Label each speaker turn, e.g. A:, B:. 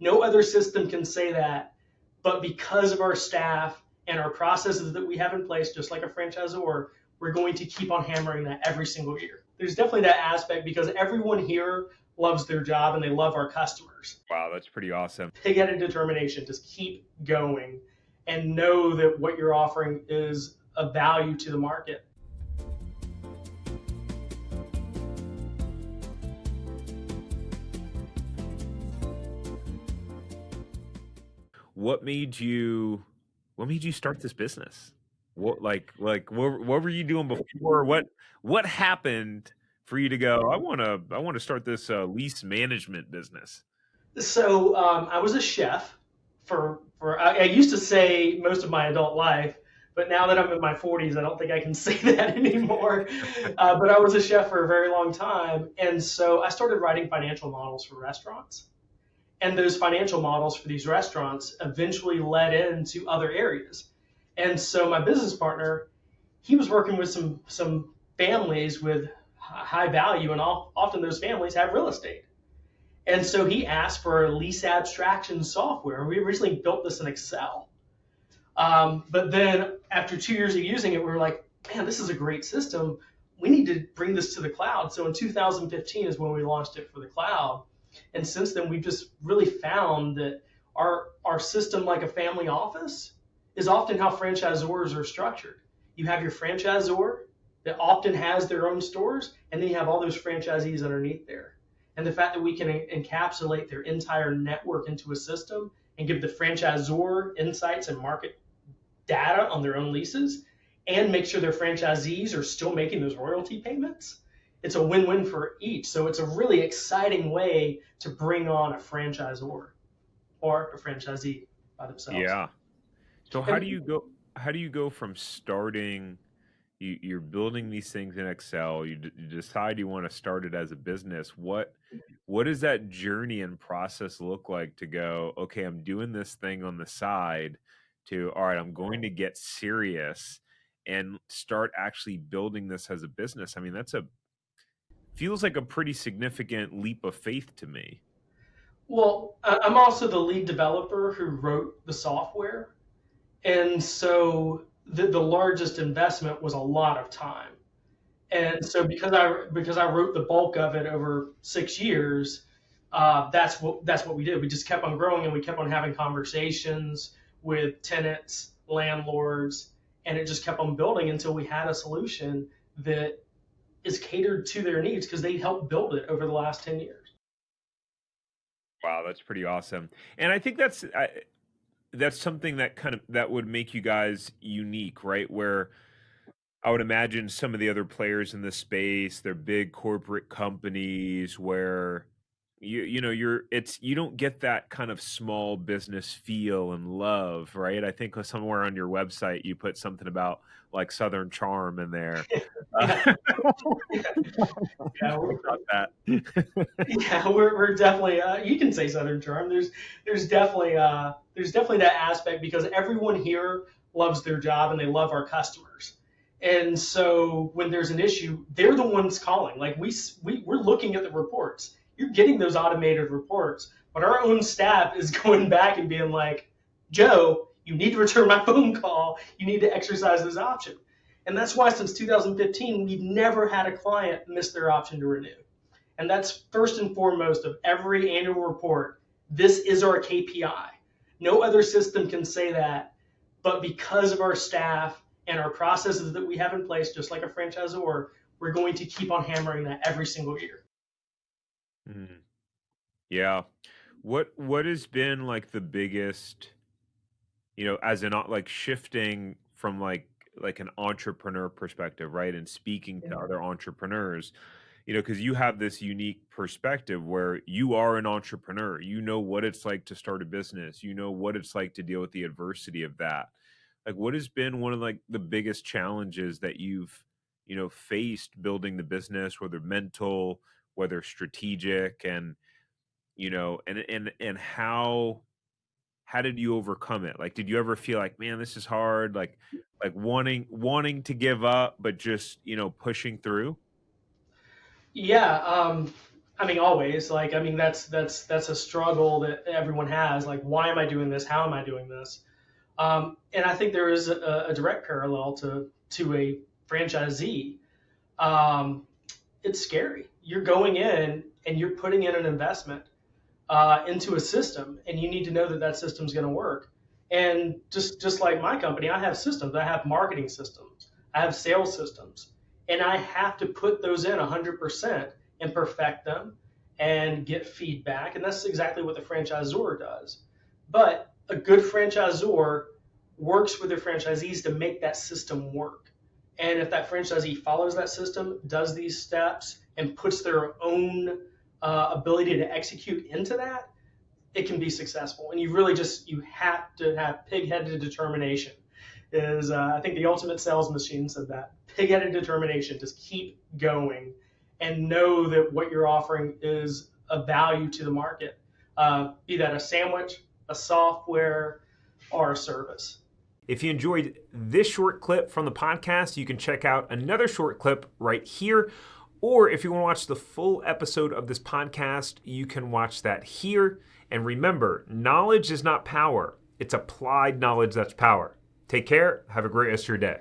A: No other system can say that, but because of our staff and our processes that we have in place, just like a franchisor, we're going to keep on hammering that every single year. There's definitely that aspect because everyone here loves their job and they love our customers.
B: Wow, that's pretty awesome.
A: Pig-headed determination, just keep going and know that what you're offering is of value to the market.
B: What made you start this business? What were you doing before? What happened for you to go, I want to start this lease management business?
A: So I was a chef I used to say most of my adult life, but now that I'm in my 40s, I don't think I can say that anymore. But I was a chef for a very long time, and so I started writing financial models for restaurants. And those financial models for these restaurants eventually led into other areas. And so my business partner, he was working with some families with high value, and often those families have real estate. And so he asked for a lease abstraction software. We originally built this in Excel. But then after 2 years of using it, we were like, man, this is a great system. We need to bring this to the cloud. So in 2015 is when we launched it for the cloud. And since then, we've just really found that our system, like a family office, is often how franchisors are structured. You have your franchisor that often has their own stores, and then you have all those franchisees underneath there. And the fact that we can encapsulate their entire network into a system and give the franchisor insights and market data on their own leases and make sure their franchisees are still making those royalty payments, it's a win-win for each. So it's a really exciting way to bring on a franchisor or a franchisee by themselves.
B: Yeah. So
A: And
B: how do you go from starting, you're building these things in Excel, you decide you want to start it as a business. What does that journey and process look like to go, okay, I'm doing this thing on the side, to, all right, I'm going to get serious and start actually building this as a business? I mean, feels like a pretty significant leap of faith to me.
A: well, I'm also the lead developer who wrote the software. And so the largest investment was a lot of time. And so because I wrote the bulk of it over 6 years, that's what we did. We just kept on growing and we kept on having conversations with tenants, landlords, and it just kept on building until we had a solution that is catered to their needs because they helped build it over the last 10 years.
B: Wow, that's pretty awesome. And I think that's something that that would make you guys unique, right? Where I would imagine some of the other players in this space, they're big corporate companies where you don't get that kind of small business feel and love, right? I think somewhere on your website you put something about like Southern Charm in there.
A: Yeah,
B: I
A: yeah, we're,
B: got that.
A: yeah, we're definitely. You can say Southern Charm. There's definitely that aspect because everyone here loves their job and they love our customers. And so when there's an issue, they're the ones calling. Like we're looking at the reports. You're getting those automated reports, but our own staff is going back and being like, Joe, you need to return my phone call. You need to exercise this option. And that's why since 2015, we've never had a client miss their option to renew. And that's first and foremost of every annual report. This is our KPI. No other system can say that, but because of our staff and our processes that we have in place, just like a franchisor, we're going to keep on hammering that every single year.
B: Mhm. Yeah. What has been like the biggest, as in like shifting from like an entrepreneur perspective, right? And speaking to other entrepreneurs, because you have this unique perspective where you are an entrepreneur. You know what it's like to start a business. You know what it's like to deal with the adversity of that. Like, what has been one of like the biggest challenges that you've, faced building the business, whether mental, whether strategic, and and how did you overcome it? Like, did you ever feel like, man, this is hard, like wanting to give up, but just pushing through?
A: Yeah, I mean, always. Like, I mean, that's a struggle that everyone has. Like, why am I doing this? How am I doing this? And I think there is a direct parallel to a franchisee. Um, it's scary. You're going in and you're putting in an investment into a system, and you need to know that that system's going to work. And just like my company, I have systems. I have marketing systems. I have sales systems, and I have to put those in 100% and perfect them and get feedback. And that's exactly what the franchisor does. But a good franchisor works with their franchisees to make that system work. And if that franchisee follows that system, does these steps, and puts their own ability to execute into that, it can be successful. And you have to have pig-headed determination. I think the ultimate sales machine said that. Pig-headed determination. Just keep going and know that what you're offering is a value to the market, be that a sandwich, a software, or a service.
B: If you enjoyed this short clip from the podcast, you can check out another short clip right here. Or if you want to watch the full episode of this podcast, you can watch that here. And remember, knowledge is not power. It's applied knowledge that's power. Take care. Have a great rest of your day.